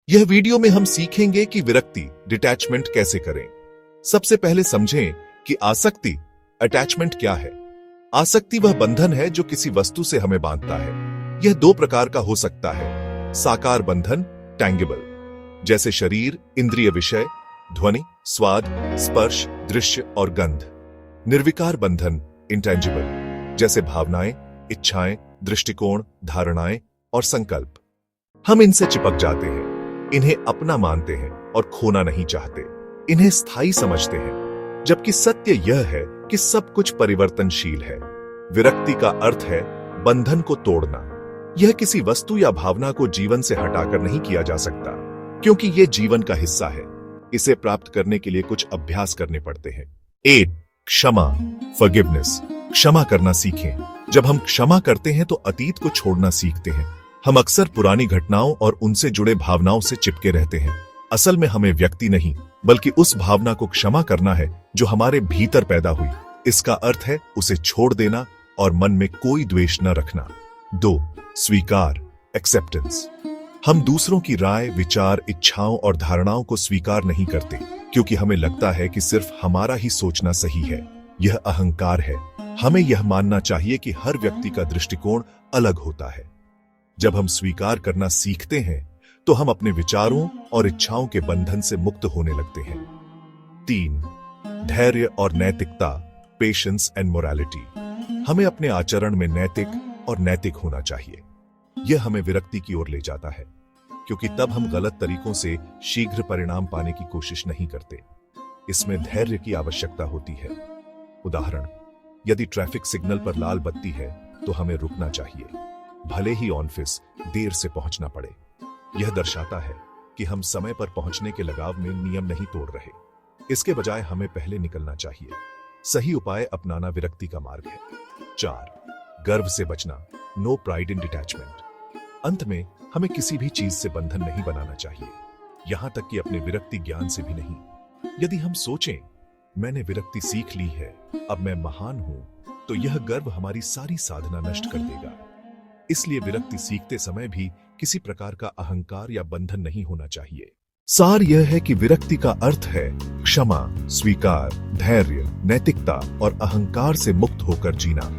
यह वीडियो में हम सीखेंगे कि विरक्ति डिटैचमेंट कैसे करें। सबसे पहले समझें कि आसक्ति अटैचमेंट क्या है। आसक्ति वह बंधन है जो किसी वस्तु से हमें बांधता है। यह दो प्रकार का हो सकता है। साकार बंधन टैंगिबल, जैसे शरीर, इंद्रिय विषय, ध्वनि, स्वाद, स्पर्श, दृश्य और गंध। निर्विकार बंधन इंटेंजिबल, जैसे भावनाएं, इच्छाएं, दृष्टिकोण, धारणाएं और संकल्प। हम इनसे चिपक जाते हैं, इन्हें अपना मानते हैं और खोना नहीं चाहते। इन्हें स्थायी समझते हैं, जबकि सत्य यह है कि सब कुछ परिवर्तनशील है। विरक्ति का अर्थ है बंधन को तोड़ना। यह किसी वस्तु या भावना को जीवन से हटाकर नहीं किया जा सकता, क्योंकि यह जीवन का हिस्सा है। इसे प्राप्त करने के लिए कुछ अभ्यास करने पड़ते हैं। 1. क्षमा, फॉरगिवनेस। क्षमा करना सीखें। जब हम क्षमा करते हैं तो अतीत को छोड़ना सीखते हैं। हम अक्सर पुरानी घटनाओं और उनसे जुड़े भावनाओं से चिपके रहते हैं। असल में हमें व्यक्ति नहीं, बल्कि उस भावना को क्षमा करना है जो हमारे भीतर पैदा हुई। इसका अर्थ है उसे छोड़ देना और मन में कोई द्वेष न रखना। 2. स्वीकार, एक्सेप्टेंस। हम दूसरों की राय, विचार, इच्छाओं और धारणाओं को स्वीकार नहीं करते, क्योंकि हमें लगता है कि सिर्फ हमारा ही सोचना सही है। यह अहंकार है। हमें यह मानना चाहिए कि हर व्यक्ति का दृष्टिकोण अलग होता है। जब हम स्वीकार करना सीखते हैं तो हम अपने विचारों और इच्छाओं के बंधन से मुक्त होने लगते हैं। 3. धैर्य और नैतिकता, पेशेंस एंड मोरालिटी। हमें अपने आचरण में नैतिक होना चाहिए। यह हमें विरक्ति की ओर ले जाता है, क्योंकि तब हम गलत तरीकों से शीघ्र परिणाम पाने की कोशिश नहीं करते। इसमें धैर्य की आवश्यकता होती है। उदाहरण, यदि ट्रैफिक सिग्नल पर लाल बत्ती है तो हमें रुकना चाहिए, भले ही ऑफिस देर से पहुंचना पड़े। यह दर्शाता है कि हम समय पर पहुंचने के लगाव में नियम नहीं तोड़ रहे। इसके बजाय हमें पहले निकलना चाहिए। सही उपाय अपनाना विरक्ति का मार्ग है। 4. गर्व से बचना, नो प्राइड इन डिटैचमेंट। अंत में हमें किसी भी चीज से बंधन नहीं बनाना चाहिए, यहां तक कि अपने विरक्ति ज्ञान से भी नहीं। यदि हम सोचें, मैंने विरक्ति सीख ली है, अब मैं महान हूं, तो यह गर्व हमारी सारी साधना नष्ट कर देगा। इसलिए विरक्ति सीखते समय भी किसी प्रकार का अहंकार या बंधन नहीं होना चाहिए। सार यह है कि विरक्ति का अर्थ है क्षमा, स्वीकार, धैर्य, नैतिकता और अहंकार से मुक्त होकर जीना।